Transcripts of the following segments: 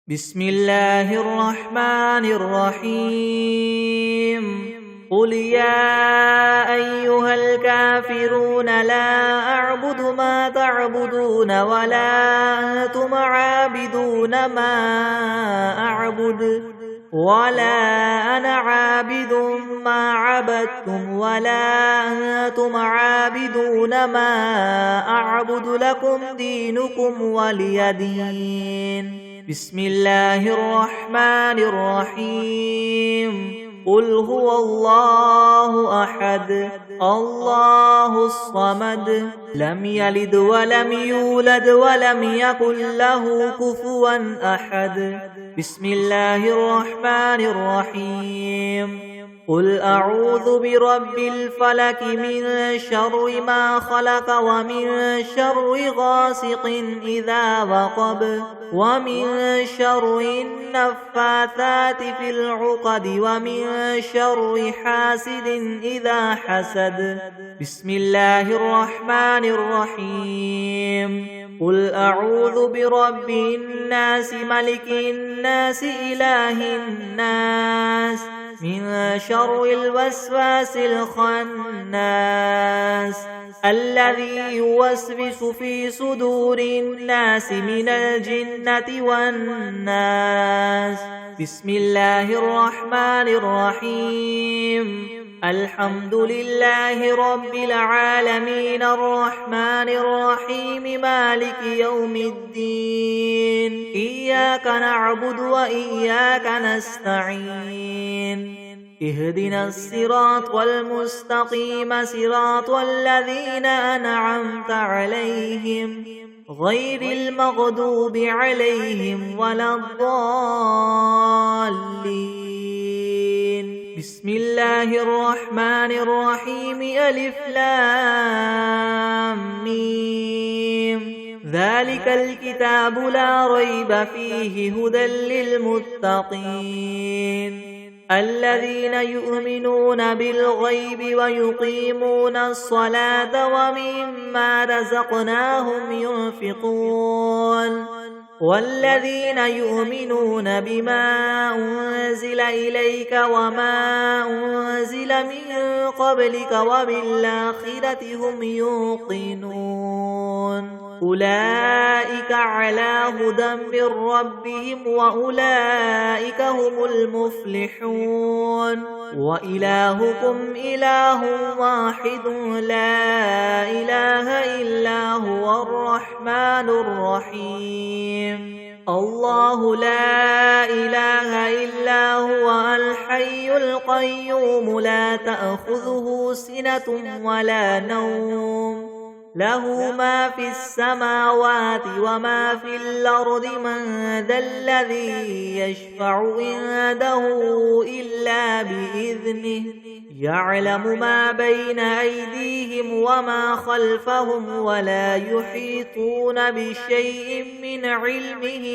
بسم الله الرحمن الرحيم قل يا أيها الكافرون لا أعبد ما تعبدون ولا أنتم عابدون ما أعبد ولا أنا عابد ما عبدتم ولا أنتم عابدون ما أعبد لكم دينكم ولي دين بسم الله الرحمن الرحيم قل هو الله أحد الله الصمد لم يلد ولم يولد ولم يكن له كفوا أحد بسم الله الرحمن الرحيم قل أعوذ برب الفلك من شر ما خلق ومن شر غاسق إذا وقب ومن شر النفاثات في العقد ومن شر حاسد إذا حسد بسم الله الرحمن الرحيم قل أعوذ برب الناس ملك الناس إله الناس من شر الوسواس الخناس الذي يوسوس في صدور الناس من الجنة والناس بسم الله الرحمن الرحيم الحمد لله رب العالمين الرحمن الرحيم مالك يوم الدين إياك نعبد وإياك نستعين اهدنا الصراط المستقيم صراط الذين أنعمت عليهم غير المغضوب عليهم ولا الضالين بسم الله الرحمن الرحيم ألف لام ميم ذلك الكتاب لا ريب فيه هدى للمتقين الذين يؤمنون بالغيب ويقيمون الصلاة ومما رزقناهم ينفقون والذين يؤمنون بما أنزل إليك وما أنزل من قبلك وبالآخرة هم يوقنون أولئك على هدى من ربهم وأولئك هم المفلحون وإلهكم إله واحد لا إله إلا هو الرحمن الرحيم الله لا إله إلا هو الحي القيوم لا تأخذه سنة ولا نوم له ما في السماوات وما في الأرض من ذا الذي يشفع عنده إلا بإذنه يعلم ما بين أيديهم وما خلفهم ولا يحيطون بشيء من علمه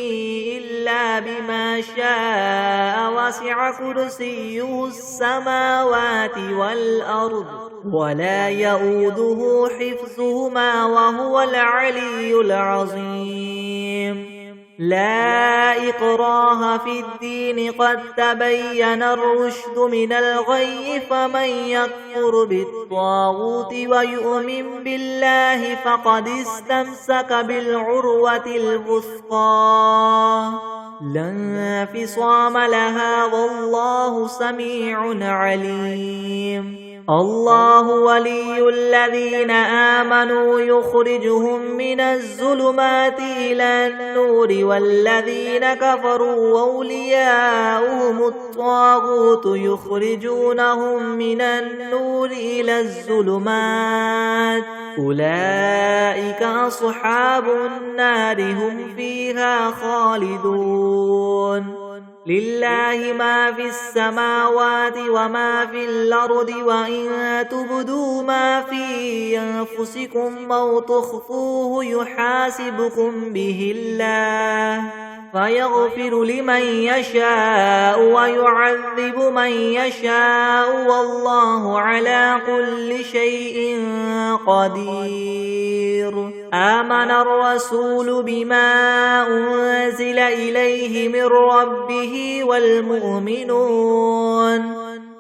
إلا بما شاء وسع كرسيه السماوات والأرض ولا يؤوده حفظهما وهو العلي العظيم لا إكراه في الدين قد تبين الرشد من الغي فمن يكفر بالطاغوت ويؤمن بالله فقد استمسك بالعروة الوثقى لا انفصام لها والله سميع عليم الله ولي الذين آمنوا يخرجهم من الظلمات إلى النور والذين كفروا أولياؤهم الطاغوت يخرجونهم من النور إلى الظلمات أولئك أصحاب النار هم فيها خالدون لله ما في السماوات وما في الأرض وإن تبدوا ما في أنفسكم أو تخفوه يحاسبكم به الله فيغفر لمن يشاء ويعذب من يشاء والله على كل شيء قدير. آمن الرسول بما أنزل إليه من ربه والمؤمنون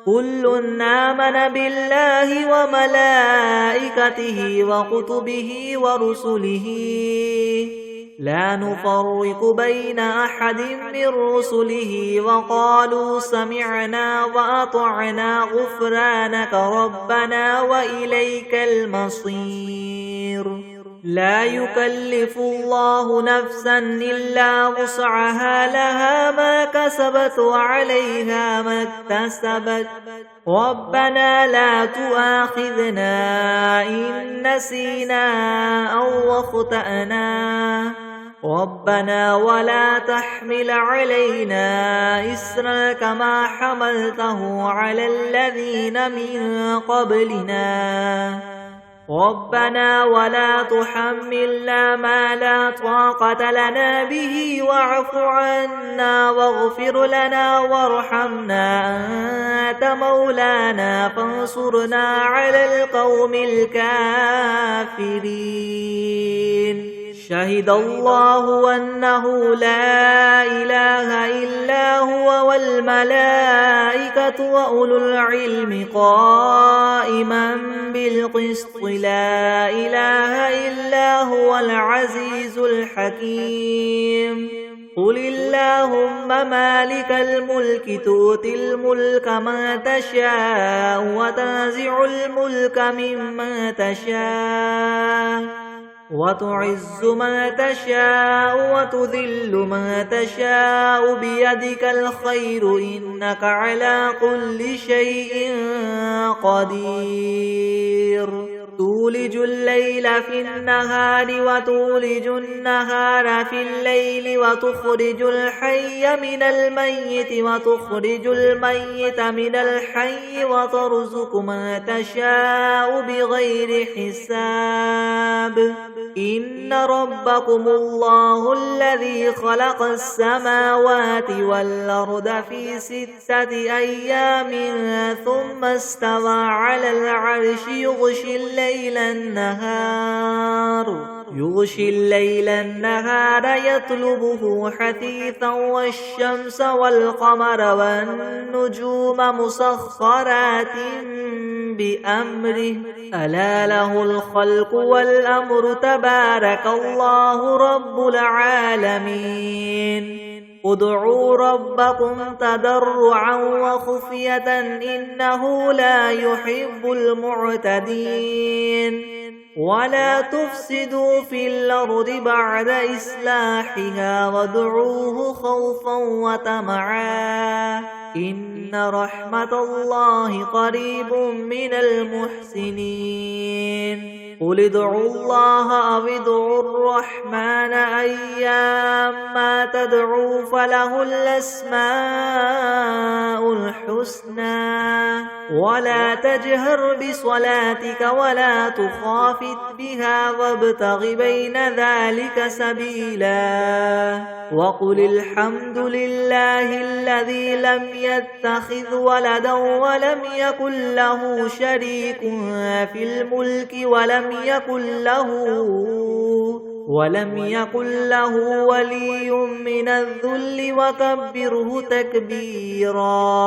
كل آمن بالله وملائكته وكتبه ورسله لا نفرق بين أحد من رسله وقالوا سمعنا وأطعنا غفرانك ربنا وإليك المصير. لا يكلف الله نفسا إلا وسعها لها ما كسبت وعليها ما اكتسبت ربنا لا تؤاخذنا إن نسينا أو أخطأنا ربنا ولا تحمل علينا إسرا كما حملته على الذين من قبلنا ربنا ولا تحملنا ما لا طاقة لنا به واعف عنا واغفر لنا وارحمنا أنت مولانا فانصرنا على القوم الكافرين. شهد الله أنه لا إله إلا هو والملائكة وأولو العلم قائما بالقسط لا إله إلا هو العزيز الحكيم. قل اللهم مالك الملك تؤتي الملك من تشاء وتنزع الملك ممن تشاء وتعز من تشاء وتذل من تشاء بيدك الخير إنك على كل شيء قدير. تولج الليل في النهار وتولج النهار في الليل وتخرج الحي من الميت وتخرج الميت من الحي وترزق من تشاء بغير حساب. إن ربكم الله الذي خلق السماوات والأرض في 6 أيام ثم استوى على العرش يغشي الليل النهار يطلبه حثيثا والشمس والقمر والنجوم مسخرات بأمره ألا له الخلق والأمر تبارك الله رب العالمين. ادعوا ربكم تضرعا وخفية إنه لا يحب المعتدين. ولا تفسدوا في الأرض بعد إصلاحها وادعوه خوفا وطمعا إن رحمة الله قريب من المحسنين. قل ادعوا الله أو ادعوا الرحمن أيما تدعوا فله الأسماء الحسنى ولا تجهر بصلاتك ولا تخافت بها وابتغ بين ذلك سبيلا. وقل الحمد لله الذي لم يتخذ ولدا ولم يكن له شريك في الملك ولم يكن له ولي من الذل وكبره تكبيرا.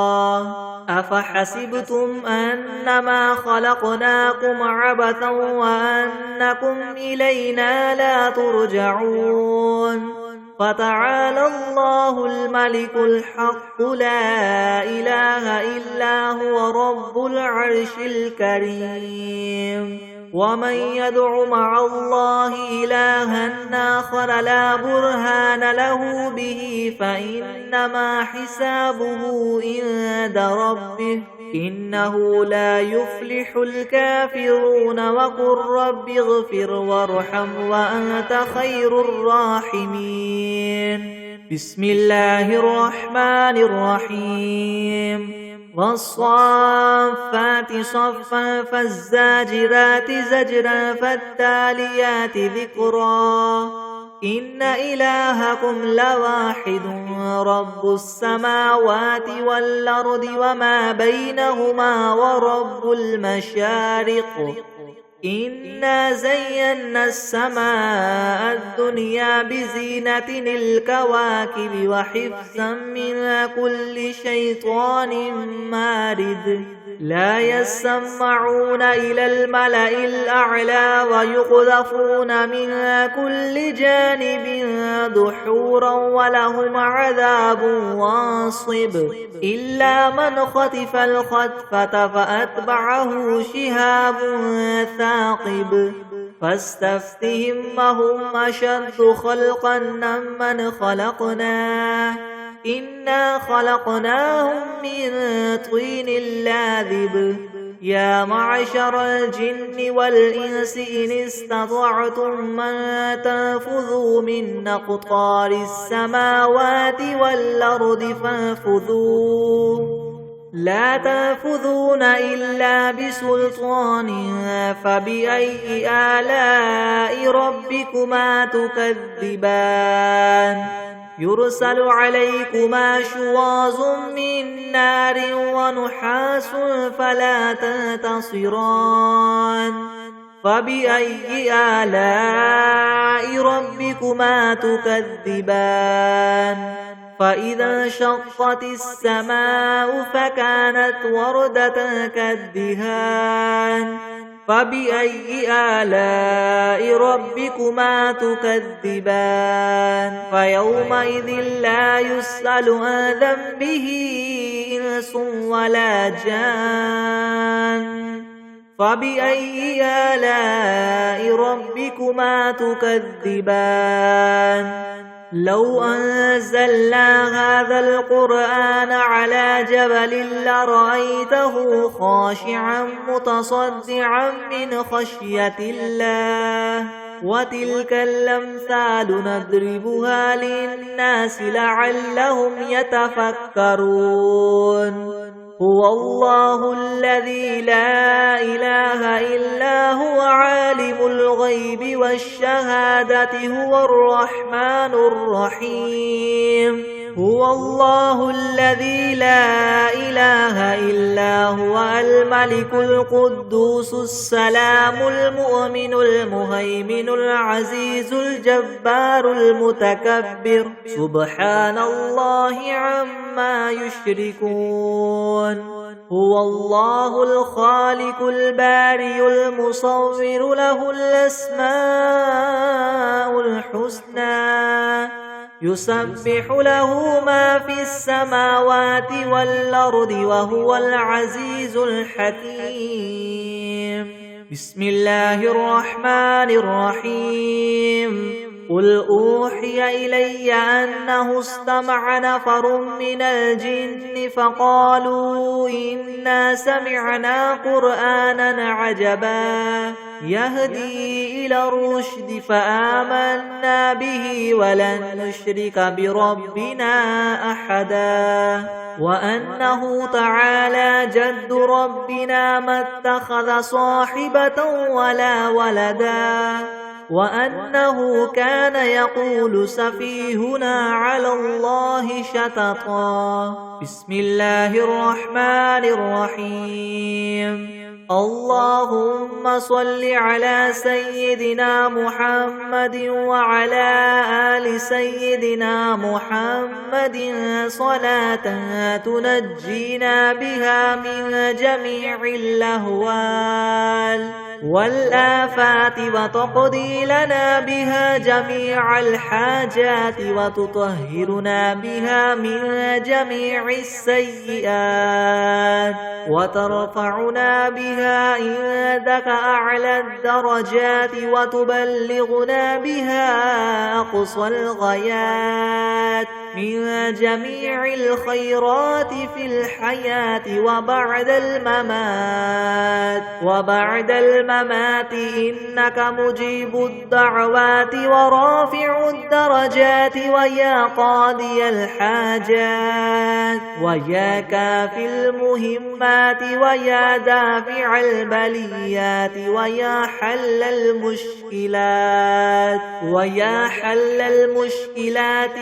أفحسبتم أنما خلقناكم عبثا وأنكم إلينا لا ترجعون. فتعالى الله الملك الحق لا إله إلا هو رب العرش الكريم. ومن يدع مع الله إلها آخر لا برهان له به فإنما حسابه عند ربه إنه لا يفلح الكافرون. وقل رب اغفر وارحم وأنت خير الراحمين. بسم الله الرحمن الرحيم. والصافات صفا فالزاجرات زجرا فالتاليات ذكرا إن إلهكم لواحد رب السماوات والأرض وما بينهما ورب المشارق إنا زينا السماء الدنيا بزينة الكواكب وحفظا من كل شيطان مارد لا يسمعون إلى الملأ الأعلى ويقذفون من كل جانب دحورا ولهم عذاب واصب إلا من خطف الخطفة فأتبعه شهاب ثاقب فاستفتهم هم أشد خلقا ممن خلقنا إنا خلقناهم من طين لاذب يا معشر الجن والإنس إن استطعتم من تنفذوا من أقطار السماوات والأرض فانفذوا لا تنفذون إلا بسلطان فبأي آلاء ربكما تكذبان يرسل عليكما شواظ من نار ونحاس فلا تنتصران فبأي آلاء ربكما تكذبان فإذا انشقت السماء فكانت وردة كالدهان فبأي آلاء ربكما تكذبان فيومئذ لا يسأل عن ذنبه إنس ولا جان فبأي آلاء ربكما تكذبان لو أنزلنا هذا القرآن على جبل لرأيته خاشعا متصدعا من خشية الله وتلك الأمثال نضربها للناس لعلهم يتفكرون هو الله الذي لا إله إلا هو عالم الغيب والشهادة هو الرحمن الرحيم هو الله الذي لا إله إلا هو الملك القدوس السلام المؤمن المهيمن العزيز الجبار المتكبر سبحان الله عما يشركون هو الله الخالق البارئ المصور له الأسماء الحسنى يسبح له ما في السماوات والأرض وهو العزيز الحكيم بسم الله الرحمن الرحيم قل أوحي إلي أنه استمع نفر من الجن فقالوا إنا سمعنا قرآنا عجبا يهدي إلى الرشد فآمنا به ولن نشرك بربنا أحدا وأنه تعالى جد ربنا ما اتخذ صاحبة ولا ولدا وأنه كان يقول سفيهنا على الله شططا بسم الله الرحمن الرحيم اللهم صل على سيدنا محمد وعلى آل سيدنا محمد صلاة تنجينا بها من جميع الأهوال والآفات وتقضي لنا بها جميع الحاجات وتطهرنا بها من جميع السيئات وترفعنا بها عندك أعلى الدرجات وتبلغنا بها أقصى الغايات من جميع الخيرات في الحياة وبعد الممات إنك مجيب الدعوات ورافع الدرجات ويا قاضي الحاجات ويا كافي المهمات ويا دافع البليات ويا حل المشكلات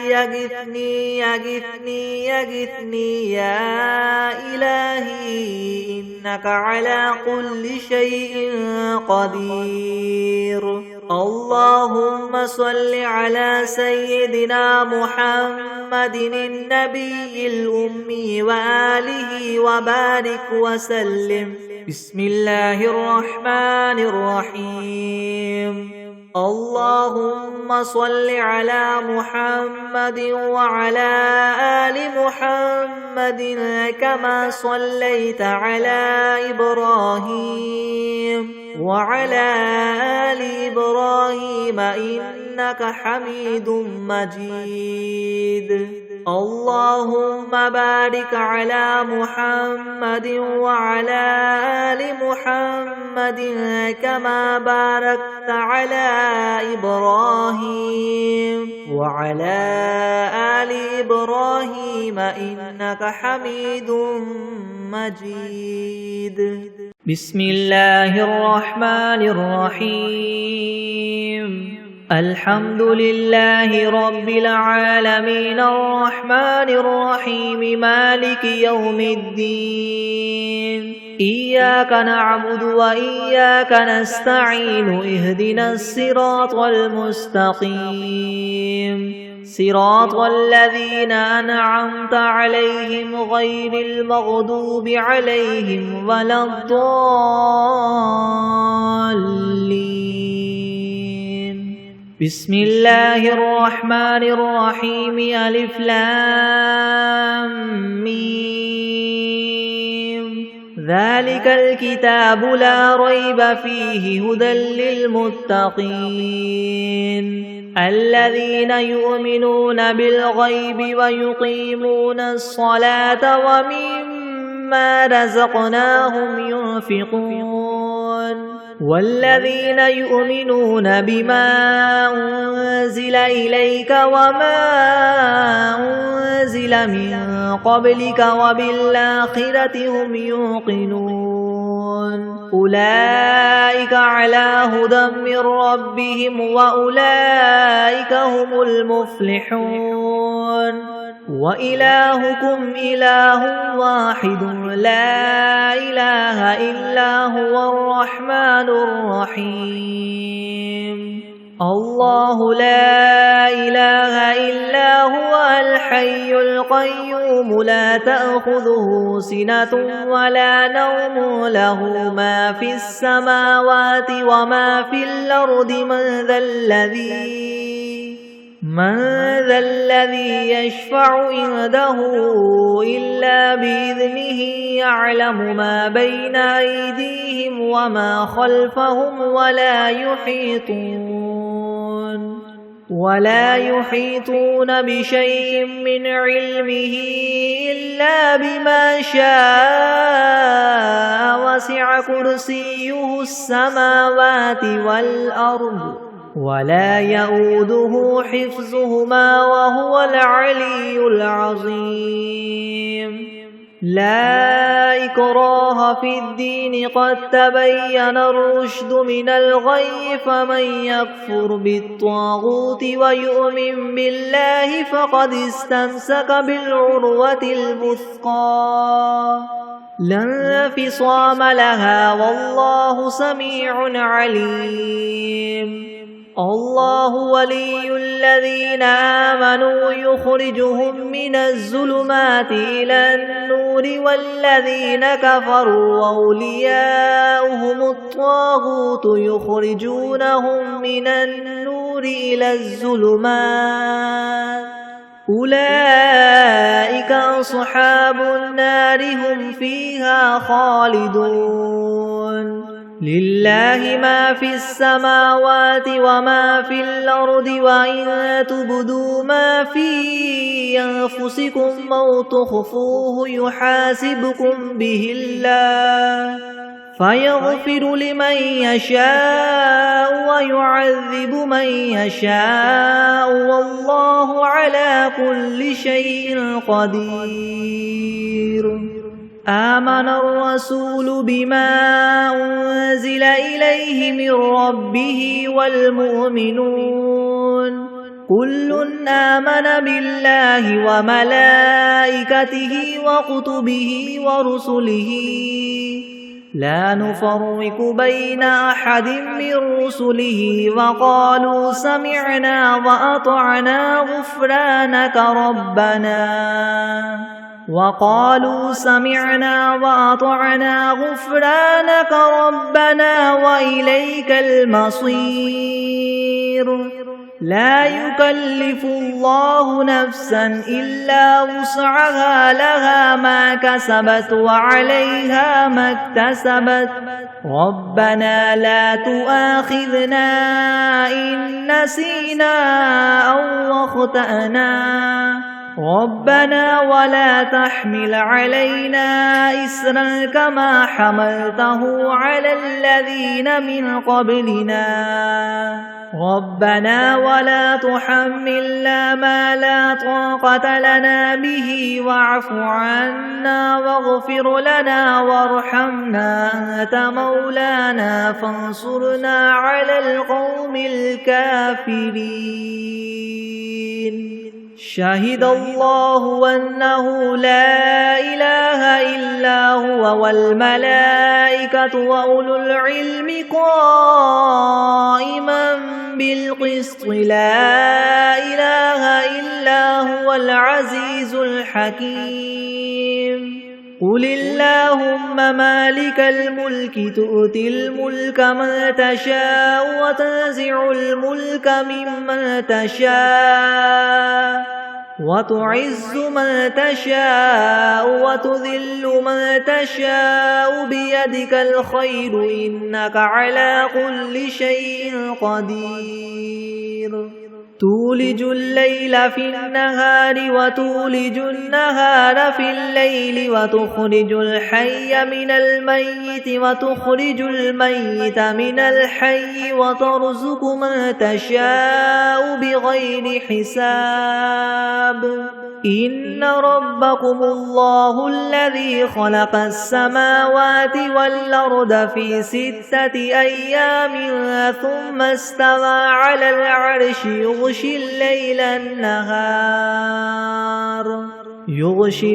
يغثني يا إلهي إنك على كل شيء قدير. اللهم صل على سيدنا محمد النبي الأمي وآله وبارك وسلم. بسم الله الرحمن الرحيم. اللهم صل على محمد وعلى آل محمد كما صليت على إبراهيم وعلى آل إبراهيم إنك حميد مجيد. اللهم بارك على محمد وعلى آل محمد كما باركت على إبراهيم وعلى آل إبراهيم إنك حميد مجيد. بسم الله الرحمن الرحيم. الحمد لله رب العالمين الرحمن الرحيم مالك يوم الدين. إياك نعبد وإياك نستعين اهدنا الصراط المستقيم صراط الذين أنعمت عليهم غير المغضوب عليهم ولا الضالين. بسم الله الرحمن الرحيم. ألف لام ميم. ذلك الكتاب لا ريب فيه هدى للمتقين الذين يؤمنون بالغيب ويقيمون الصلاة ومما رزقناهم ينفقون والذين يؤمنون بما أنزل إليك وما أنزل من قبلك وبالآخرة هم يوقنون أولئك على هدى من ربهم وأولئك هم المفلحون. وإلهكم إله واحد لا إله إلا هو الرحمن الرحيم. الله لا إله إلا هو الحي القيوم لا تأخذه سنة ولا نوم له ما في السماوات وما في الأرض من ذا الذي يشفع عنده إلا بإذنه يعلم ما بين أيديهم وما خلفهم ولا يحيطون بشيء من علمه إلا بما شاء وسع كرسيه السماوات والأرض ولا يؤوده حفظهما وهو العلي العظيم. لا إكراه في الدين قد تبين الرشد من الغي فمن يكفر بالطاغوت ويؤمن بالله فقد استمسك بالعروة الوثقى لا انفصام لها والله سميع عليم. الله ولي الذين آمنوا يخرجهم من الظلمات إلى النور والذين كفروا أولياؤهم الطاغوت يخرجونهم من النور إلى الظلمات أولئك أصحاب النار هم فيها خالدون. لله ما في السماوات وما في الأرض وإن تبدوا ما في أنفسكم أو تخفوه يحاسبكم به الله فيغفر لمن يشاء ويعذب من يشاء والله على كل شيء قدير. آمن الرسول بما أنزل إليه من ربه والمؤمنون كل آمن بالله وملائكته وكتبه ورسله لا نفرق بين أحد من رسله وقالوا سمعنا وأطعنا غفرانك ربنا وإليك المصير. لا يكلف الله نفسا إلا وسعها لها ما كسبت وعليها ما اكتسبت ربنا لا تؤاخذنا إن نسينا أو أخطأنا ربنا ولا تحمل علينا إسرا كما حملته على الذين من قبلنا ربنا ولا تحملنا ما لا طاقة لنا به واعف عنا واغفر لنا وارحمنا أنت مولانا فانصرنا على القوم الكافرين. شهد الله أنه لا إله إلا هو والملائكة وأولو العلم قائما بالقسط لا إله إلا هو العزيز الحكيم. قل اللهم مالك الملك تؤتي الملك من تشاء وتنزع الملك ممن تشاء وتعز من تشاء وتذل من تشاء بيدك الخير إنك على كل شيء قدير. تولج الليل في النهار وتولج النهار في الليل وتخرج الحي من الميت وتخرج الميت من الحي وترزق من تشاء بغير حساب. إن ربكم الله الذي خلق السماوات والأرض في 6 أيام ثم استوى على العرش يغشي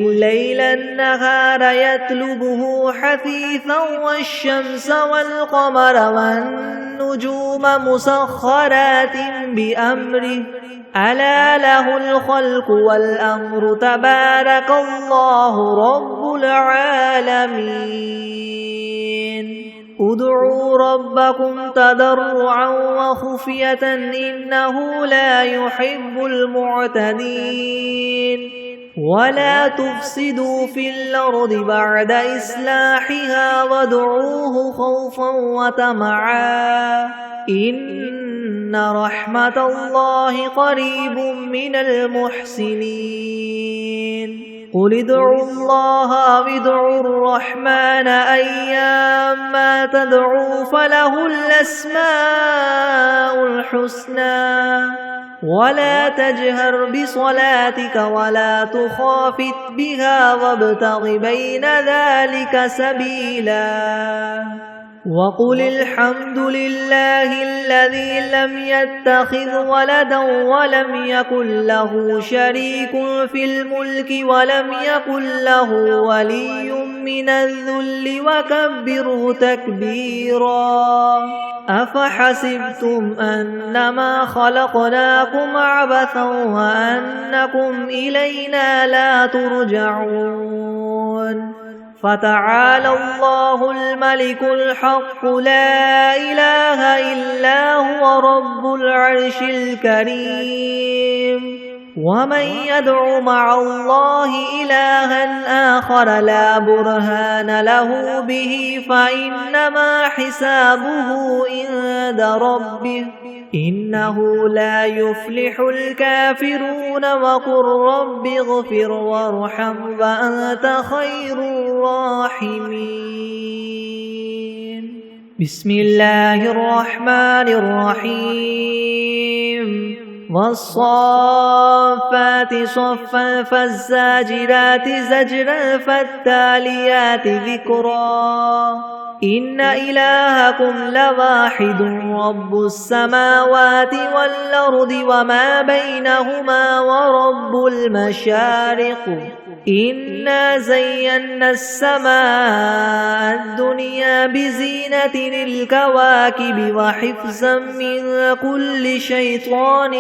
الليل النهار يطلبه حثيثا والشمس والقمر والنجوم مسخرات بأمره ألا له الخلق والأمر تبارك الله رب العالمين. ادعوا ربكم تضرعا وخفية إنه لا يحب المعتدين. ولا تفسدوا في الأرض بعد إصلاحها وادعوه خوفا وطمعا إن رحمة الله قريب من المحسنين. قل ادعوا الله أو ادعوا الرحمن أيما تدعوا فله الأسماء الحسنى ولا تجهر بصلاتك ولا تخافت بها وابتغ بين ذلك سبيلا. وقل الحمد لله الذي لم يتخذ ولدا ولم يكن له شريك في الملك ولم يكن له ولي من الذل وكبره تكبيرا. أفحسبتم أنما خلقناكم عبثا وأنكم إلينا لا ترجعون. فتعالى الله الملك الحق لا إله إلا هو رب العرش الكريم. ومن يدع مع الله إلها آخر لا برهان له به فإنما حسابه عند ربه إنه لا يفلح الكافرون وقل رب اغفر وارحم وأنت خير الراحمين. بسم الله الرحمن الرحيم. والصافات صفا فالزاجرات زجرا فالتاليات ذكرا إن إلهكم لواحد رب السماوات والأرض وما بينهما ورب المشارق إنا زينا السماء الدنيا بزينة الكواكب وحفظا من كل شيطان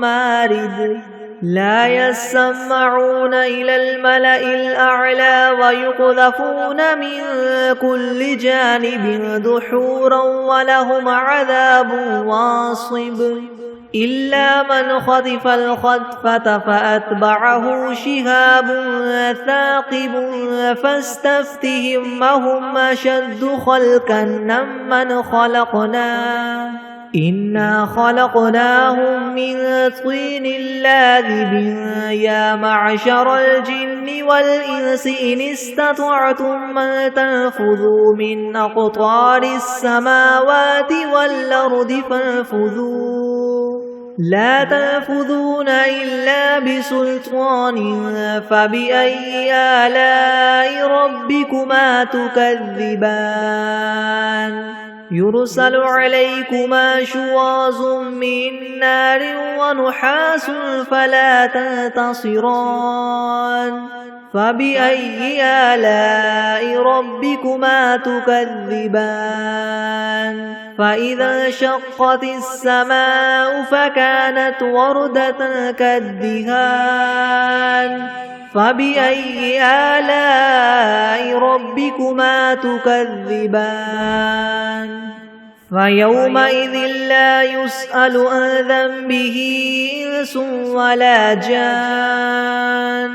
مارد لا يسمعون إلى الملأ الأعلى ويقذفون من كل جانب دحورا ولهم عذاب واصب إلا من خطف الخطفة فأتبعه شهاب ثاقب فاستفتهم أهم أشد خلقا ممن خلقنا إنا خلقناهم من طين لاذب يا معشر الجن والإنس إن استطعتم أن تنفذوا من أقطار السماوات والأرض فانفذوا لا تنفذون إلا بسلطان فبأي آلاء ربكما تكذبان يرسل عليكما شواظ من نار ونحاس فلا تنتصران فبأي آلاء ربكما تكذبان فإذا انشقت السماء فكانت وردة كالدهان فبأي آلاء ربكما تكذبان فيومئذ لا يسأل عن ذنبه إنس ولا جان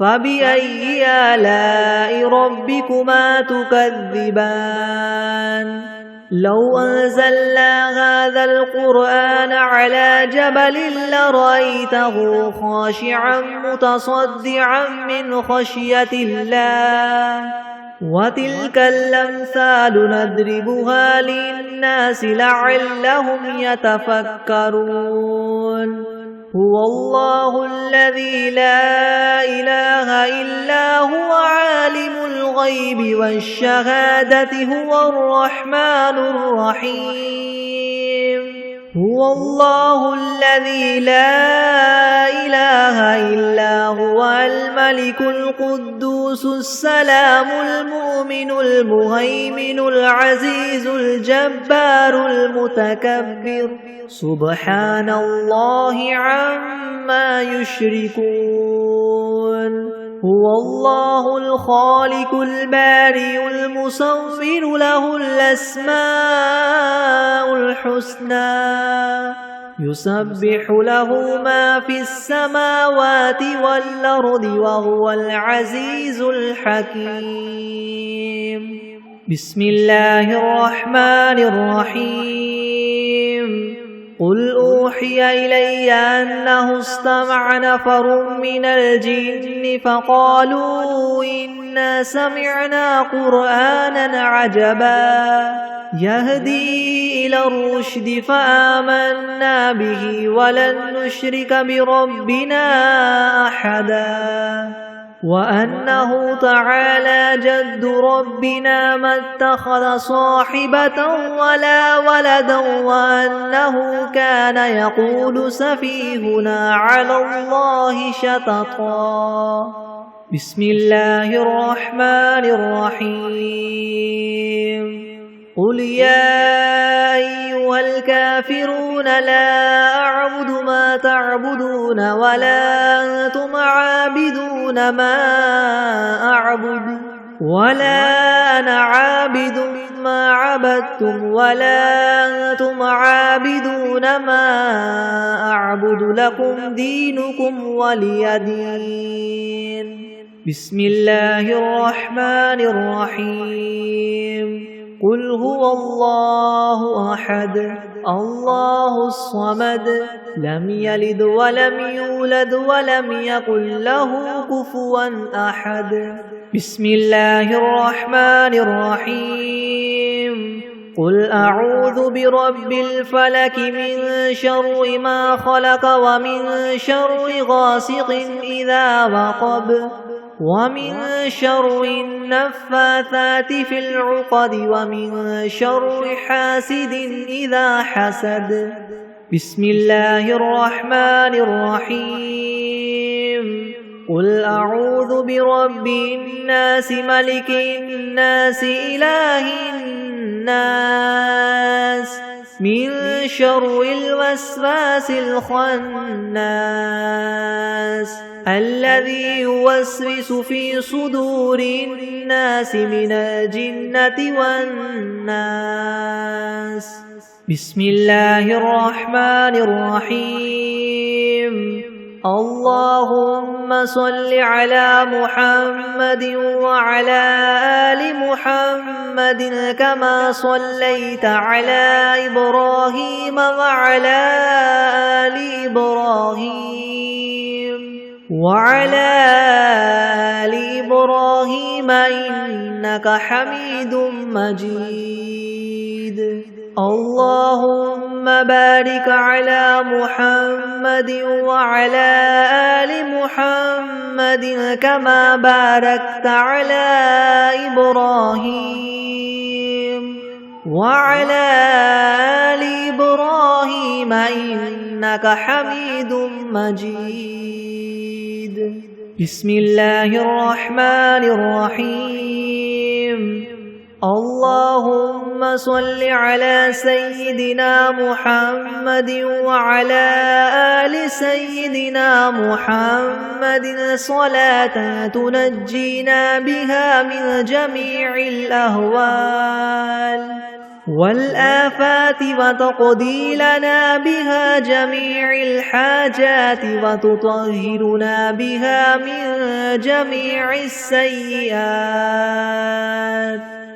فبأي آلاء ربكما تكذبان لو أنزلنا هذا القرآن على جبل لرأيته خاشعا متصدعا من خشية الله وتلك الأمثال نضربها للناس لعلهم يتفكرون هو الله الذي لا إله إلا هو عالم الغيب والشهادة هو الرحمن الرحيم هو الله الذي لا إله إلا هو الملك القدوس السلام المؤمن المهيمن العزيز الجبار المتكبر سبحان الله عما يشركون هو الله الخالق البارئ المصور له الأسماء الحسنى يسبح له ما في السماوات والأرض وهو العزيز الحكيم بسم الله الرحمن الرحيم قل أوحي إلي أنه استمع نفر من الجن فقالوا إنا سمعنا قرآنا عجبا يهدي إلى الرشد فآمنا به ولن نشرك بربنا أحدا وأنه تعالى جد ربنا ما اتخذ صاحبة ولا ولدا وأنه كان يقول سفيهنا على الله شططا بسم الله الرحمن الرحيم قل يا أيها الكافرون لا أعبد ما تعبدون ولا أنتم عابدون ما أعبد ولا أنا عابد ما عبدتم ولا أنتم عابدون تعبدون ما أعبد لكم دينكم ولي دين. بسم الله الرحمن الرحيم. قل هو الله أحد الله الصمد لم يلد ولم يولد ولم يكن له كفوا أحد. بسم الله الرحمن الرحيم. قل أعوذ برب الفلك من شر ما خلق ومن شر غاسق إذا وقب ومن شر النفاثات في العقد ومن شر حاسد إذا حسد. بسم الله الرحمن الرحيم. قل أعوذ برب الناس ملك الناس إله الناس من شر الوسواس الخناس الذي يوسوس في صدور الناس من الجنة والناس. بسم الله الرحمن الرحيم. اللهم صل على محمد وعلى آل محمد كما صليت على إبراهيم وعلى آل إبراهيم إنك حميد مجيد. اللهم بارك على محمد وعلى آل محمد كما باركت على إبراهيم وعلى آل إبراهيم إنك حميد مجيد. بسم الله الرحمن الرحيم. اللهم صل على سيدنا محمد وعلى آل سيدنا محمد صلاة تنجينا بها من جميع الأهوال والآفات وتقضي لنا بها جميع الحاجات وتطهرنا بها من جميع السيئات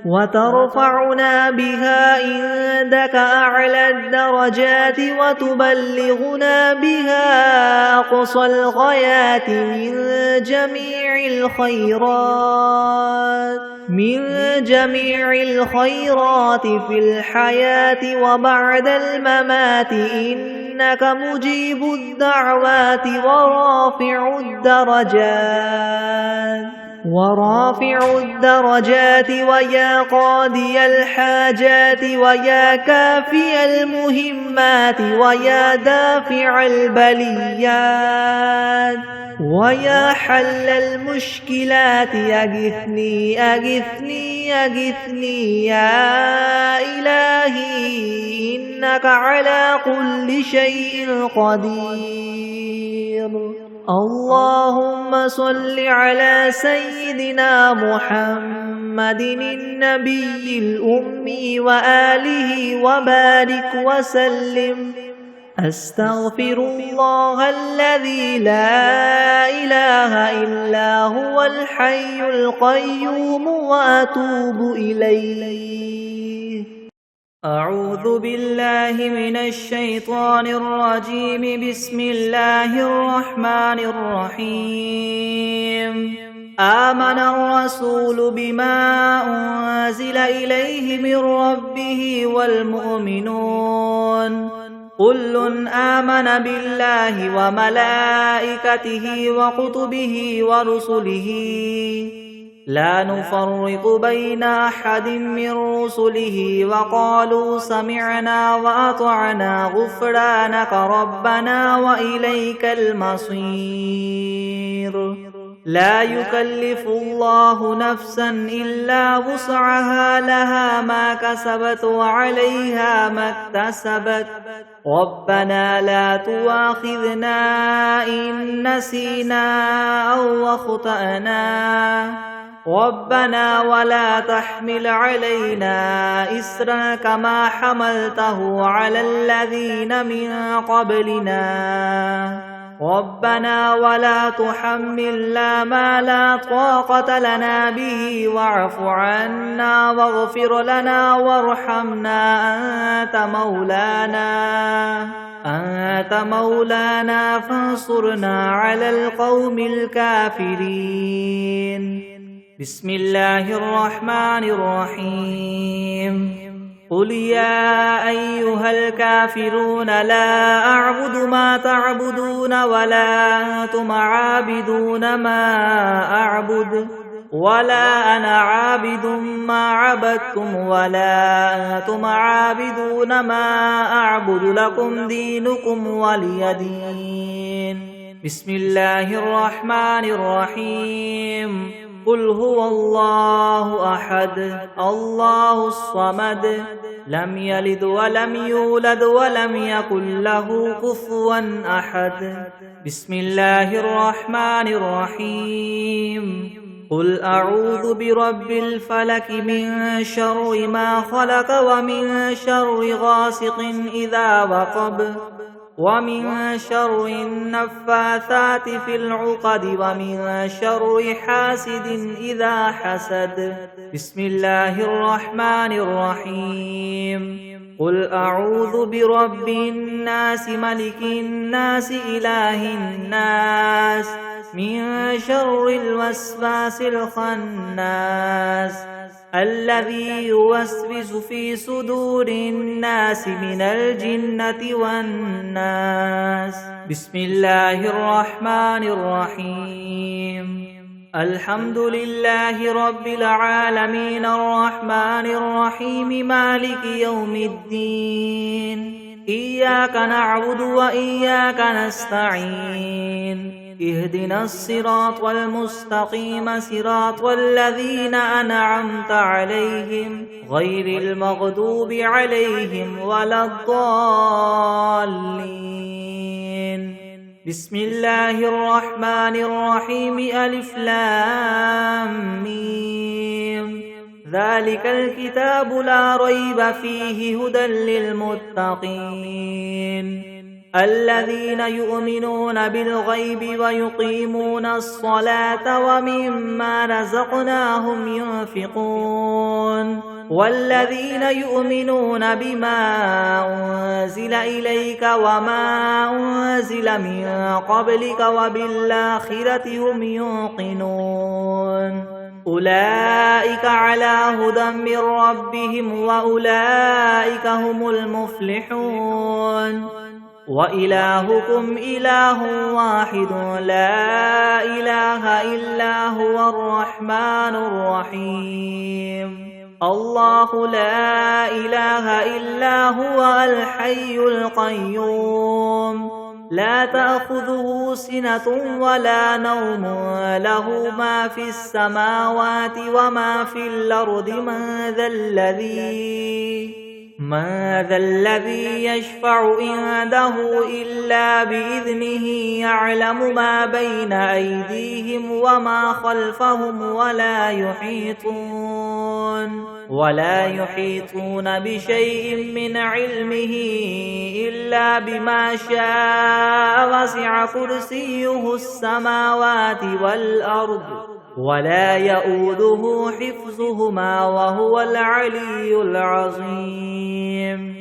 وترفعنا بها عندك أعلى الدرجات وتبلغنا بها أقصى الغايات من جميع الخيرات في الحياة وبعد الممات إنك مجيب الدعوات ورافع الدرجات ويا قاضي الحاجات ويا كافي المهمات ويا دافع البليات ويا حل المشكلات أغثني أغثني أغثني يا إلهي إنك على كل شيء قدير. اللهم صل على سيدنا محمد النبي الأمي وآله وبارك وسلم. أستغفر الله الذي لا إله إلا هو الحي القيوم وأتوب إليه. أعوذ بالله من الشيطان الرجيم. بسم الله الرحمن الرحيم. آمن الرسول بما أنزل إليه من ربه والمؤمنون كل آمن بالله وملائكته وكتبه ورسله لا نفرق بين أحد من رسله وقالوا سمعنا وأطعنا غفرانك ربنا وإليك المصير. لا يكلف الله نفسا إلا وسعها لها ما كسبت وعليها ما اكتسبت. ربنا لا تؤاخذنا إن نسينا أو أخطأنا ربنا ولا تحمل علينا إسرا كما حملته على الذين من قبلنا ربنا ولا تحملنا ما لا طاقة لنا به واعف عنا واغفر لنا وارحمنا أنت مولانا فانصرنا على القوم الكافرين. بسم الله الرحمن الرحيم. قل يا أيها الكافرون لا أعبد ما تعبدون ولا أنتم عابدون ما أعبد ولا أنا عابد ما عبدتم ولا أنتم عابدون ما أعبد لكم دينكم ولي دين. بسم الله الرحمن الرحيم. قل هو الله أحد الله الصمد لم يلد ولم يولد ولم يكن له كفوا أحد. بسم الله الرحمن الرحيم. قل أعوذ برب الفلك من شر ما خلق ومن شر غاسق إذا وقب ومن شر النفاثات في العقد ومن شر حاسد إذا حسد. بسم الله الرحمن الرحيم. قل أعوذ برب الناس ملك الناس إله الناس من شر الوسواس الخناس الذي يوسوس في صدور الناس من الجنة والناس. بسم الله الرحمن الرحيم. الحمد لله رب العالمين الرحمن الرحيم مالك يوم الدين إياك نعبد وإياك نستعين اهدنا الصراط المستقيم صراط الذين أنعمت عليهم غير المغضوب عليهم ولا الضالين. بسم الله الرحمن الرحيم ألف لام ميم ذلك الكتاب لا ريب فيه هدى للمتقين الذين يؤمنون بالغيب ويقيمون الصلاة ومما رزقناهم ينفقون والذين يؤمنون بما أنزل إليك وما أنزل من قبلك وبالآخرة هم يوقنون أولئك على هدى من ربهم وأولئك هم المفلحون. وإلهكم إله واحد لا إله إلا هو الرحمن الرحيم الله لا إله إلا هو الحي القيوم لا تأخذه سنة ولا نوم له ما في السماوات وما في الأرض من ذا الذي يشفع عنده إلا بإذنه يعلم ما بين أيديهم وما خلفهم ولا يحيطون بشيء من علمه إلا بما شاء وسع كرسيه السماوات والأرض ولا يؤوده حفظهما وهو العلي العظيم.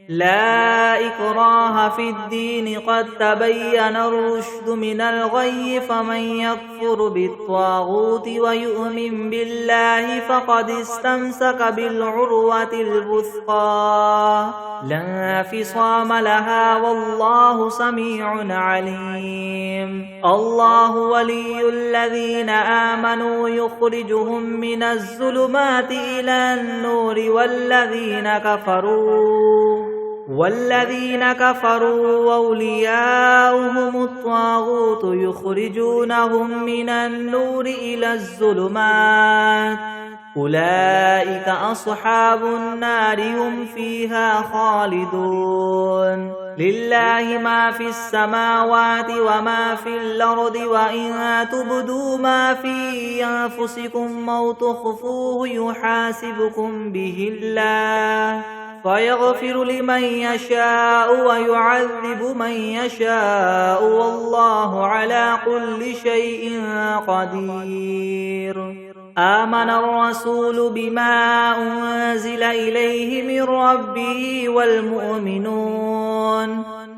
لا إكراه في الدين قد تبين الرشد من الغي فمن يكفر بالطاغوت ويؤمن بالله فقد استمسك بالعروة الوثقى لا انفصام لها والله سميع عليم. الله ولي الذين آمنوا يخرجهم من الظلمات إلى النور والذين كفروا أولياؤهم الطاغوت يخرجونهم من النور إلى الظلمات أولئك أصحاب النار هم فيها خالدون. لله ما في السماوات وما في الأرض وإن تبدوا ما في أنفسكم أو تخفوه يحاسبكم به الله فيغفر لمن يشاء ويعذب من يشاء والله على كل شيء قدير. آمن الرسول بما أنزل إليه من ربه والمؤمنون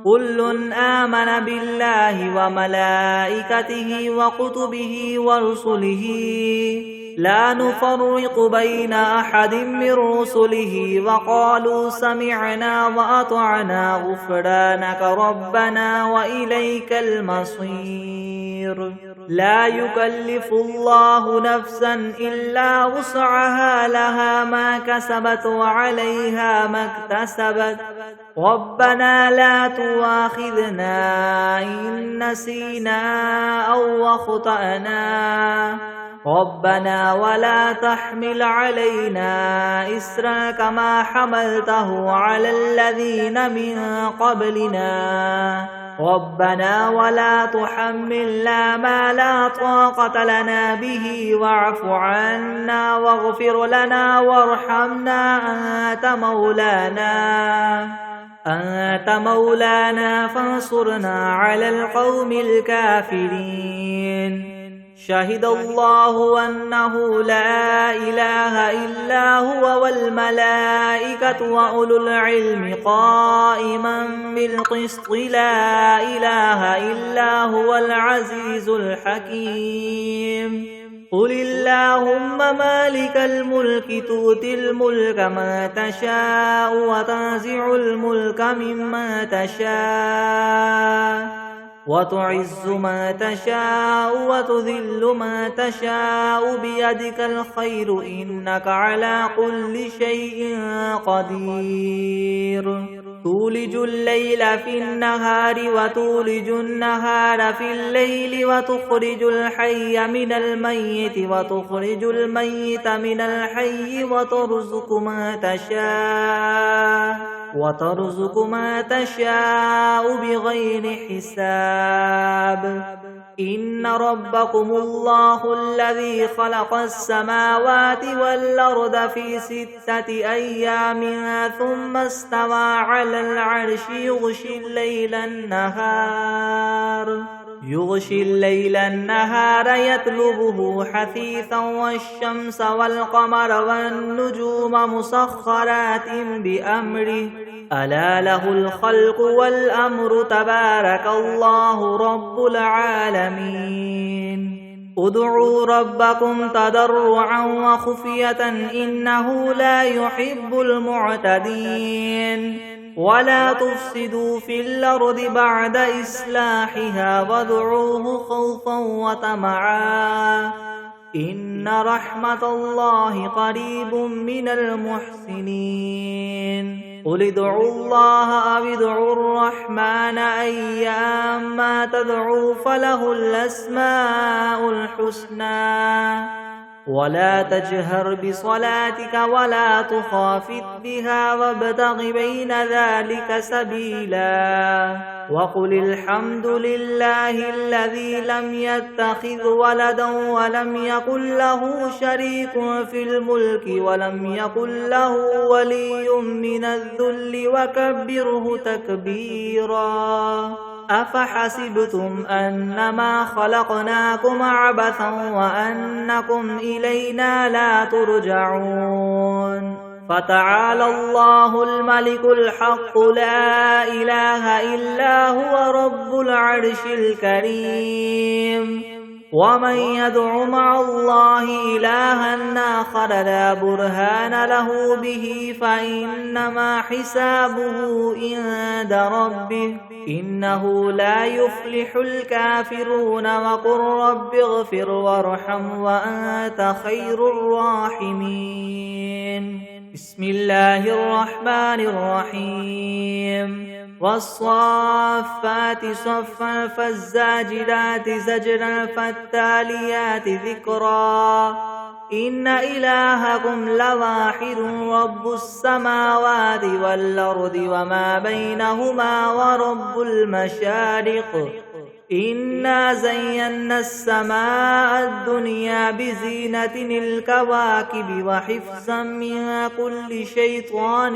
كل آمن بالله وملائكته وكتبه ورسله لا نفرق بين أحد من رسله وقالوا سمعنا وأطعنا غفرانك ربنا وإليك المصير. لا يكلف الله نفسا إلا وسعها لها ما كسبت وعليها ما اكتسبت ربنا لا تؤاخذنا إن نسينا أو أخطأنا ربنا ولا تحمل علينا إسرا كما حملته على الذين من قبلنا ربنا ولا تحملنا ما لا طاقة لنا به واعف عنا واغفر لنا وارحمنا أنت مولانا فانصرنا على القوم الكافرين. شهد الله أنه لا إله إلا هو والملائكة وأولو العلم قائما بالقسط لا إله إلا هو العزيز الحكيم. قل اللهم مالك الملك تؤتي الملك من تشاء وتنزع الملك ممن تشاء وتعز ما تشاء وتذل ما تشاء بيدك الخير إنك على كل شيء قدير. تولج الليل في النهار وتولج النهار في الليل وتخرج الحي من الميت وتخرج الميت من الحي وترزق ما تشاء بغير حساب. إن ربكم الله الذي خلق السماوات والأرض في 6 أيام ثم استوى على العرش يغشي الليل النهار يطلبه حثيثا والشمس والقمر والنجوم مسخرات بأمره ألا له الخلق والأمر تبارك الله رب العالمين. ادعوا ربكم تضرعا وخفية إنه لا يحب المعتدين. ولا تفسدوا في الأرض بعد إصلاحها وادعوه خوفا وطمعا إن رحمة الله قريب من المحسنين. قل ادعوا الله أو ادعوا الرحمن أيما تدعوا فله الأسماء الحسنى ولا تجهر بصلاتك ولا تخافت بها وابتغ بين ذلك سبيلا. وقل الحمد لله الذي لم يتخذ ولدا ولم يكن له شريك في الملك ولم يكن له ولي من الذل وكبره تكبيرا. أفحسبتم أنما خلقناكم عبثا وأنكم إلينا لا ترجعون. فتعالى الله الملك الحق لا إله إلا هو رب العرش الكريم. ومن يدع مع الله إلها آخر لا برهان له به فإنما حسابه عند ربه إنه لا يفلح الكافرون. وقل رب اغفر وارحم وأنت خير الراحمين. بسم الله الرحمن الرحيم. والصافات صفا فالزاجرات زجرا فالتاليات ذكرا إن إلهكم لواحد رب السماوات والأرض وما بينهما ورب المشارق إنا زينا السماء الدنيا بزينة الكواكب وحفظا من كل شيطان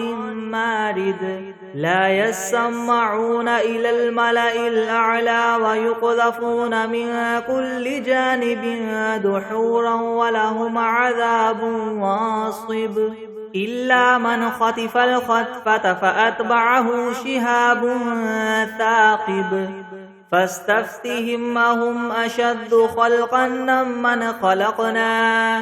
مارد لا يسمعون إلى الملأ الأعلى ويقذفون من كل جانب دحورا ولهم عذاب واصب إلا من خطف الخطفة فأتبعه شهاب ثاقب فاستفتهم أهم أشد خلقا ممن خلقنا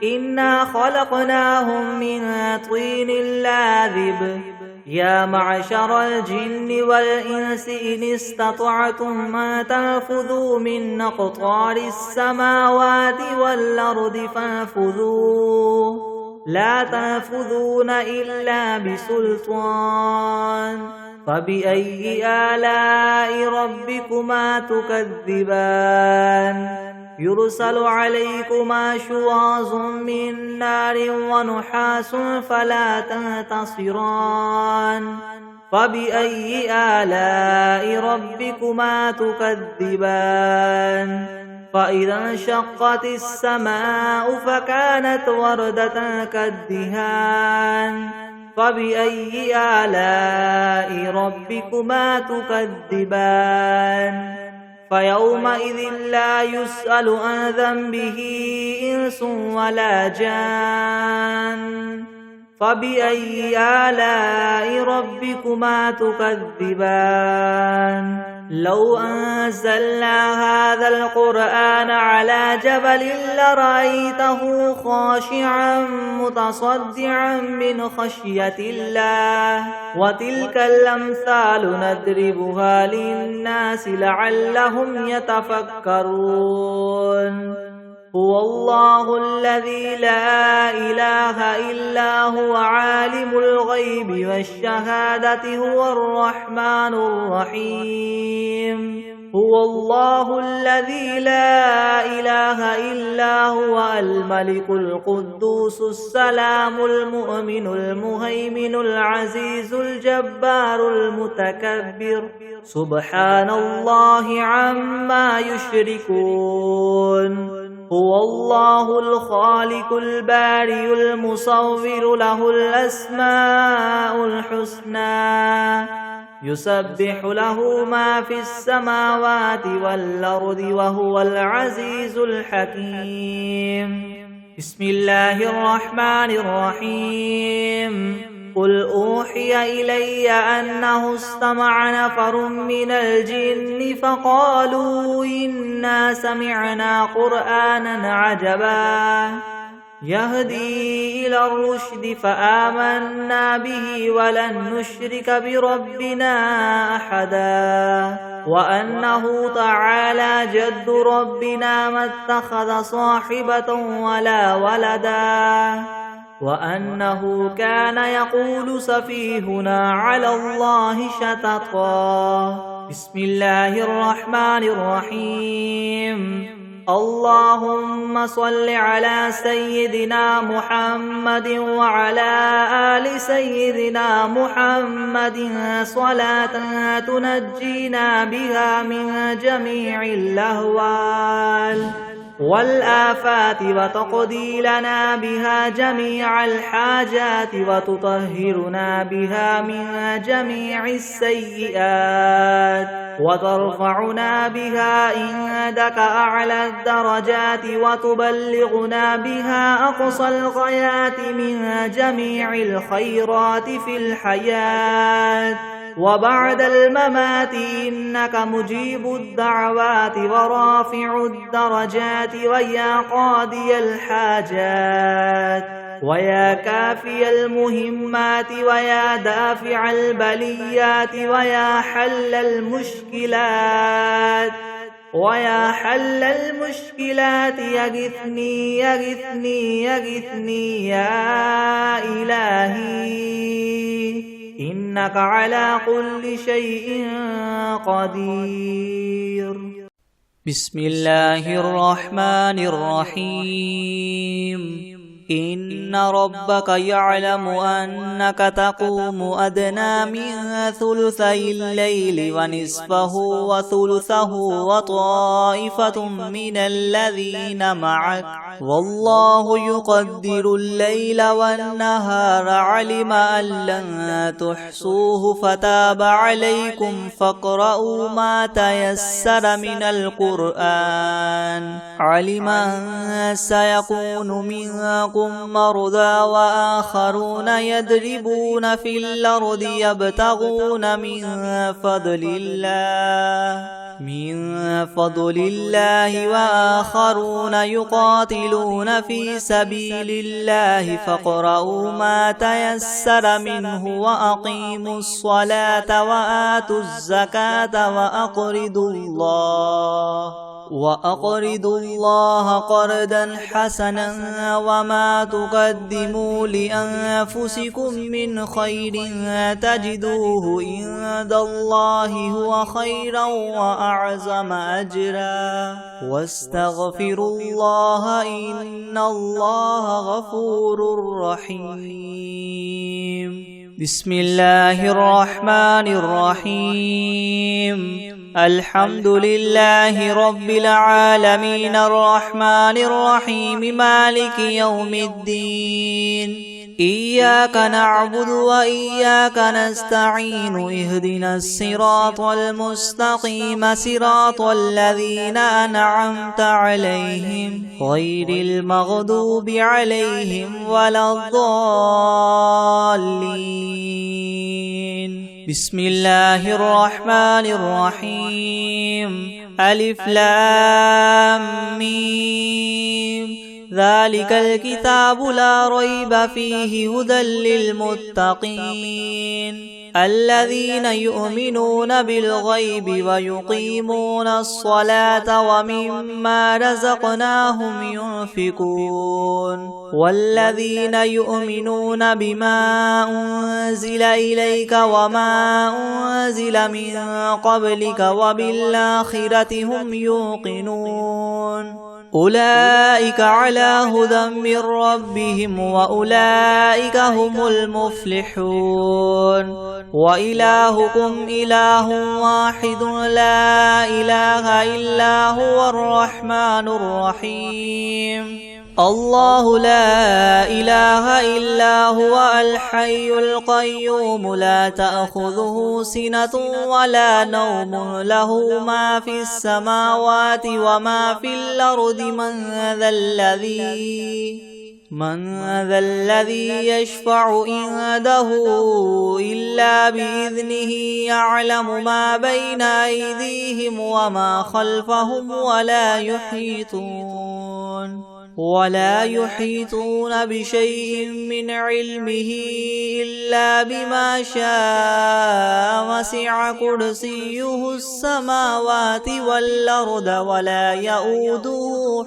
إنا خلقناهم من طين لاذب يا معشر الجن والإنس إن استطعتم أن تنفذوا من أقطار السماوات والأرض فانفذوا لا تنفذون إلا بسلطان فبأي آلاء ربكما تكذبان يرسل عليكما شواظ من نار ونحاس فلا تنتصران فبأي آلاء ربكما تكذبان فإذا انشقت السماء فكانت وردة كالدهان فبأي آلاء ربكما تكذبان فيومئذ لا يسأل عن ذنبه إنس ولا جان فبأي آلاء ربكما تكذبان لو أنزلنا هذا القرآن على جبل لرأيته خاشعا متصدعا من خشية الله وتلك الأمثال نضربها للناس لعلهم يتفكرون هو الله الذي لا إله إلا هو عالم الغيب والشهادة هو الرحمن الرحيم هو الله الذي لا إله إلا هو الملك القدوس السلام المؤمن المهيمن العزيز الجبار المتكبر سبحان الله عما يشركون هو الله الخالق البارئ المصور له الأسماء الحسنى يسبح له ما في السماوات والأرض وهو العزيز الحكيم بسم الله الرحمن الرحيم قل أوحي إلي أنه استمع نفر من الجن فقالوا إنا سمعنا قرآنا عجبا يهدي إلى الرشد فآمنا به ولن نشرك بربنا أحدا وأنه تعالى جد ربنا ما اتخذ صاحبة ولا ولدا وأنه كان يقول سفيهنا على الله شططا بسم الله الرحمن الرحيم اللهم صل على سيدنا محمد وعلى آل سيدنا محمد صلاة تنجينا بها من جميع الأهوال والآفات وتقضي لنا بها جميع الحاجات وتطهرنا بها من جميع السيئات وترفعنا بها عندك أعلى الدرجات وتبلغنا بها أقصى الغايات من جميع الخيرات في الحياة وبعد الممات إنك مجيب الدعوات ورافع الدرجات ويا قاضي الحاجات ويا كافي المهمات ويا دافع البليات ويا حل المشكلات يغثني يغثني يغثني يا إلهي إنك على كل شيء قدير. بسم الله الرحمن الرحيم. إن ربك يعلم أنك تقوم أدنى من ثلثي الليل ونصفه وثلثه وطائفة من الذين معك، والله يقدر الليل والنهار، علم أن لن تحصوه فتاب عليكم فاقرؤوا ما تيسر من القرآن. علم أن سيكون منكم مرضى وآخرون يضربون في الأرض يبتغون من فضل الله وآخرون يقاتلون في سبيل الله، فاقرؤوا ما تيسر منه وأقيموا الصلاة وآتوا الزكاة وأقرضوا الله قرضا حسنا، وما تقدموا لأنفسكم من خير تجدوه عند الله هو خيرا وأعظم أجرا، واستغفروا الله إن الله غفور رحيم. بسم الله الرحمن الرحيم. الحمد لله رب العالمين الرحمن الرحيم مالك يوم الدين. إياك نعبد وإياك نستعين، اهدنا الصراط المستقيم صراط الذين أنعمت عليهم غير المغضوب عليهم ولا الضالين. بسم الله الرحمن الرحيم. ألف لام ميم. ذلك الكتاب لا ريب فيه هدى للمتقين الذين يؤمنون بالغيب ويقيمون الصلاة ومما رزقناهم ينفقون، والذين يؤمنون بما أنزل إليك وما أنزل من قبلك وبالآخرة هم يوقنون. أولئك على هدى من ربهم وأولئك هم المفلحون. وإلهكم إله واحد لا إله إلا هو الرحمن الرحيم. الله لا إله إلا هو الحي القيوم لا تأخذه سنة ولا نوم، له ما في السماوات وما في الأرض. من ذا الذي يشفع عنده إلا بإذنه، يعلم ما بين أيديهم وما خلفهم ولا يحيطون بشيء من علمه إلا بما شاء، وسع كرسيه السماوات والأرض ولا يؤوده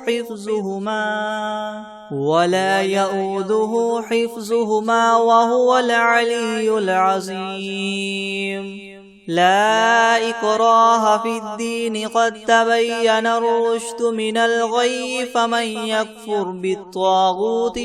حفظهما وهو العلي العظيم. لا إكراه في الدين، قد تبين الرشد من الغي، فمن يكفر بالطاغوت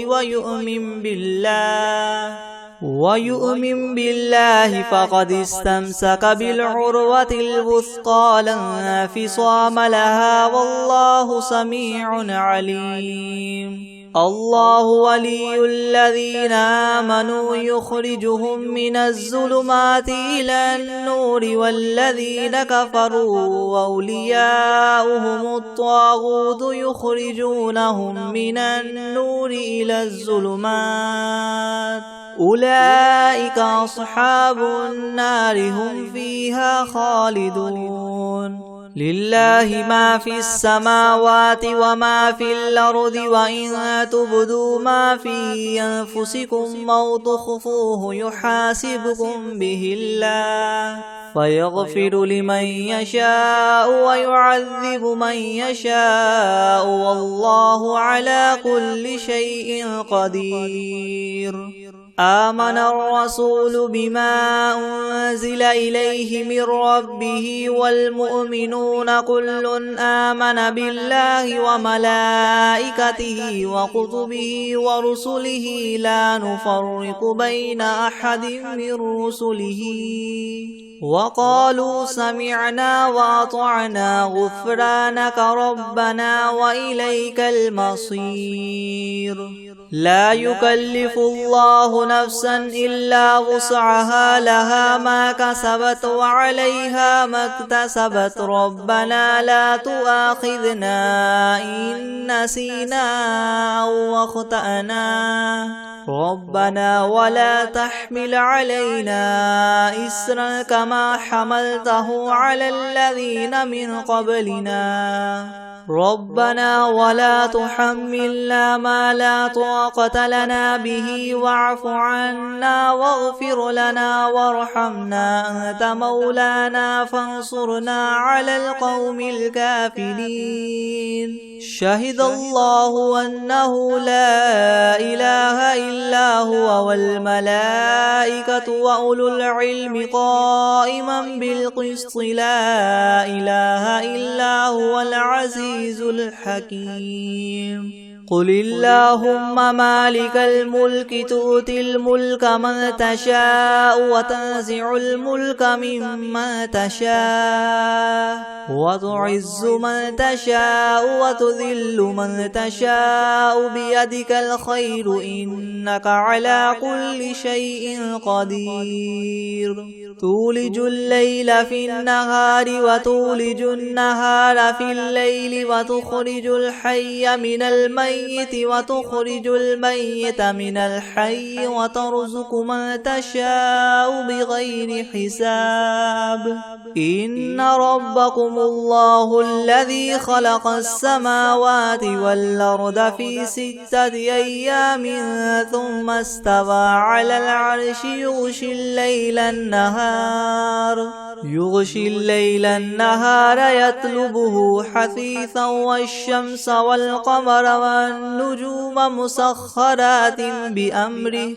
ويؤمن بالله فقد استمسك بالعروة الوثقى لا انفصام لها، والله سميع عليم. الله ولي الذين آمنوا يخرجهم من الظلمات إلى النور، والذين كفروا أولياؤهم الطاغوت يخرجونهم من النور إلى الظلمات، أولئك أصحاب النار هم فيها خالدون. لله ما في السماوات وما في الأرض، وإن تبدوا ما في أنفسكم أو تخفوه يحاسبكم به الله، فيغفر لمن يشاء ويعذب من يشاء، والله على كل شيء قدير. آمن الرسول بما أنزل إليه من ربه والمؤمنون كل آمن بالله وملائكته وكتبه ورسله لا نفرق بين أحد من رسله وقالوا سمعنا وأطعنا غفرانك ربنا وإليك المصير. لا يكلف الله نفسا إلا وسعها لها ما كسبت وعليها ما اكتسبت ربنا لا تؤاخذنا إن نسينا أو أخطأنا ربنا ولا تحمل علينا إسرا كما حملته على الذين من قبلنا ربنا ولا تحملنا ما لا طاقة لنا به واعف عنا واغفر لنا وارحمنا أنت مولانا فانصرنا على القوم الكافرين. شهد الله أنه لا إله إلا هو والملائكة وأولو العلم قائما بالقسط لا إله إلا هو العزيز الحكيم. قل اللهم مالك الملك تؤتي الملك من تشاء وتنزع الملك ممن تشاء وتعز من تشاء وتذل من تشاء بيدك الخير إنك على كل شيء قدير. تولج الليل في النهار وتولج النهار في الليل وتخرج الحي من الميت وتخرج الميت من الحي وترزق من تشاء بغير حساب. إن ربكم الله الذي خلق السماوات والأرض في 6 أيام ثم استوى على العرش يغشي الليل النهار يطلبه حثيثا والشمس والقمر والنجوم مسخرات بأمره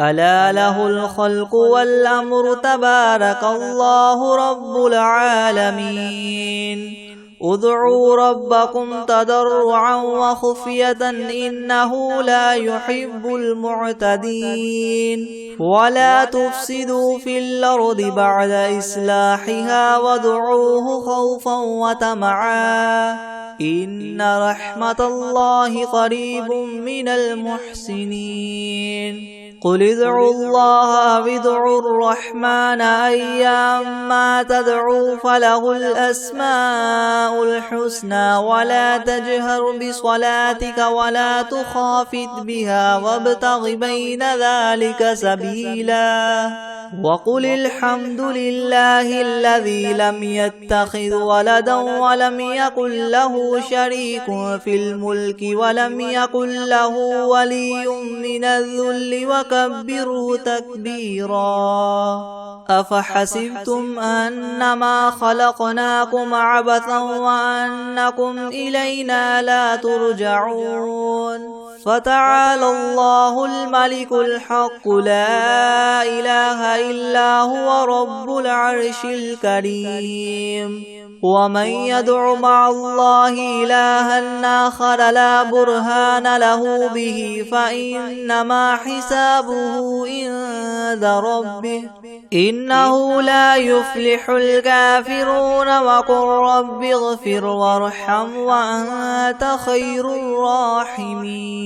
ألا له الخلق والأمر تبارك الله رب العالمين. ادعوا ربكم تضرعا وخفية إنه لا يحب المعتدين. ولا تفسدوا في الأرض بعد إصلاحها وادعوه خوفا وطمعا إن رحمة الله قريب من المحسنين. قل ادعوا الله أو ادعوا الرحمن أيما تدعوا فله الأسماء الحسنى ولا تجهر بصلاتك ولا تخافت بها وابتغ بين ذلك سبيلا. وقل الحمد لله الذي لم يتخذ ولدا ولم يكن له شريك في الملك ولم يكن له ولي من الذل وكبره تكبيرا. أفحسبتم أنما خلقناكم عبثا وأنكم إلينا لا ترجعون. فتعالى الله الملك الحق لا إله إلا هو رب العرش الكريم. ومن يدع مع الله إلها آخر لا برهان له به فإنما حسابه عند ربه إنه لا يفلح الكافرون. وقل رب اغفر وارحم وأنت خير الراحمين.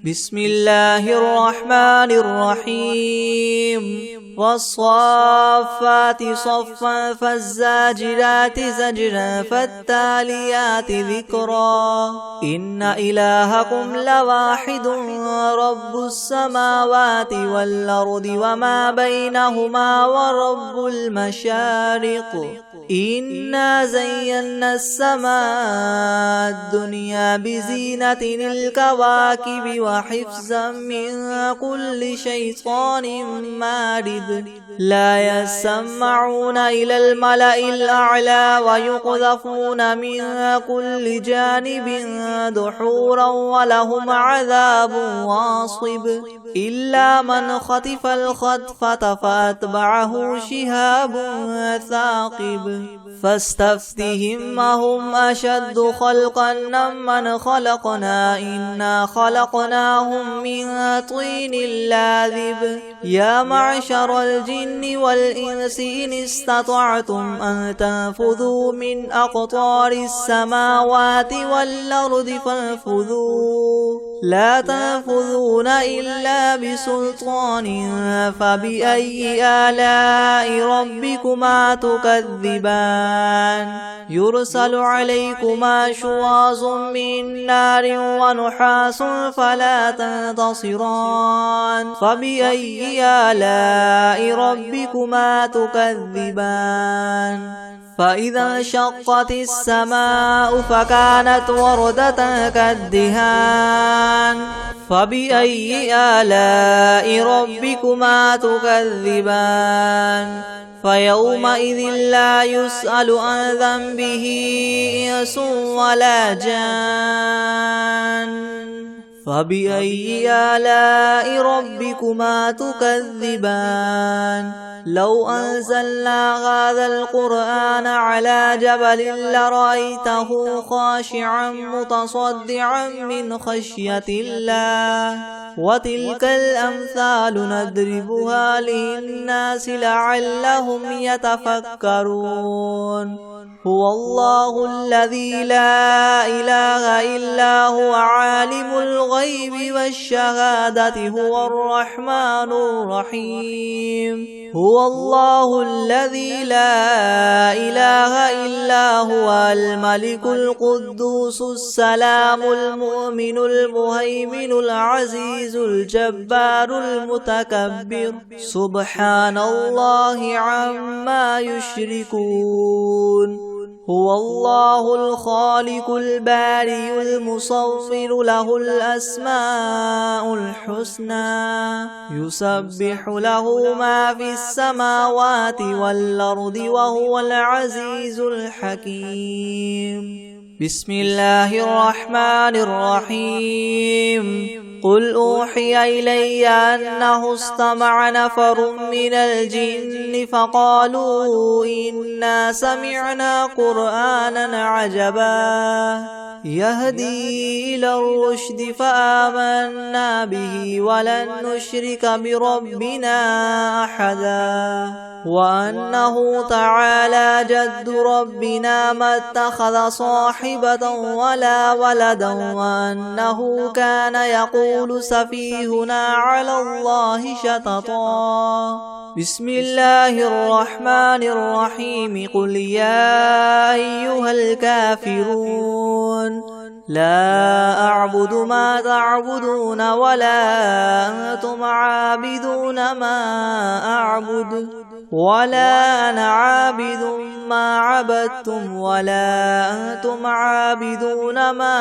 بسم الله الرحمن الرحيم. والصافات صفا فالزاجرات زجرا فالتاليات ذكرا. إن إلهكم لواحد رب السماوات والأرض وما بينهما ورب المشارق. إنا زينا السماء الدنيا بزينة الكواكب وحفظا من كل شيطان مارد. لا يسمعون إلى الملأ الأعلى ويقذفون من كل جانب دحورا ولهم عذاب واصب إلا من خطف الخطفة فأتبعه شهاب ثاقب فاستفتهم أهم أشد خلقا ممن خلقنا إنا خلقناهم من طين لاذب يا معشر الجن والإنس إن استطعتم أن تنفذوا من أقطار السماوات والأرض فانفذوا لا تنفذون إلا بسلطان فبأي آلاء ربكما تكذبان يرسل عليكما شواظ من نار ونحاس فلا تنتصران فبأي آلاء ربكما تكذبان فإذا انشقت السماء فكانت وردة كالدهان فبأي آلاء ربكما تكذبان فيومئذ لا يسأل عن ذنبه إنس ولا جان فبأي آلاء ربكما تكذبان لو أنزلنا هذا القرآن على جبل لرأيته خاشعا متصدعا من خشية الله وتلك الأمثال نضربها للناس لعلهم يتفكرون هو الله الذي لا إله إلا هو عالم الغيب والشهادة هو الرحمن الرحيم هو الله الذي لا إله إلا هو الملك القدوس السلام المؤمن المهيمن العزيز الجبار المتكبر سبحان الله عما يشركون هو الله الخالق البارئ المصور له الأسماء الحسنى يسبح له ما في السماوات والأرض وهو العزيز الحكيم بسم الله الرحمن الرحيم قل أوحي إلي أنه استمع نفر من الجن فقالوا إنا سمعنا قرآنا عجبا يهدي إلى الرشد فآمنا به ولن نشرك بربنا أحدا وأنه تعالى جد ربنا ما اتخذ صاحبة ولا ولدا وأنه كان يقول سفيهنا على الله شططا بسم الله الرحمن الرحيم قل يا أيها الكافرون لا أعبد ما تعبدون ولا أنتم عابدون ما أعبد ولا أنا عابد ما عبدتم ولا أنتم عابدون ما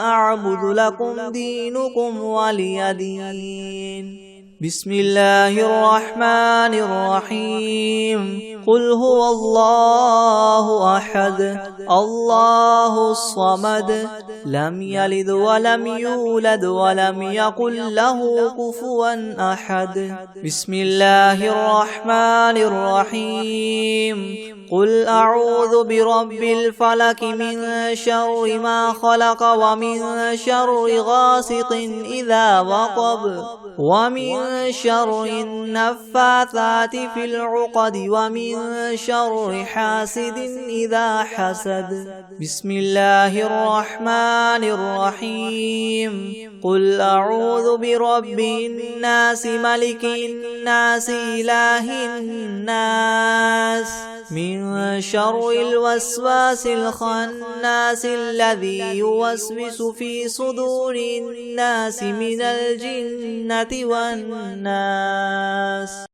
أعبد لكم دينكم ولي دين بسم الله الرحمن الرحيم قل هو الله أحد الله الصمد لم يلد ولم يولد ولم يكن له كفوا أحد بسم الله الرحمن الرحيم قل أعوذ برب الفلك من شر ما خلق ومن شر غاسق إذا وقب ومن شر النفاثات في العقد ومن شر حاسد إذا حسد بسم الله الرحمن الرحيم قل أعوذ برب الناس ملك الناس إله الناس من شر الوسواس الخناس الذي يوسوس في صدور الناس من الجنة والناس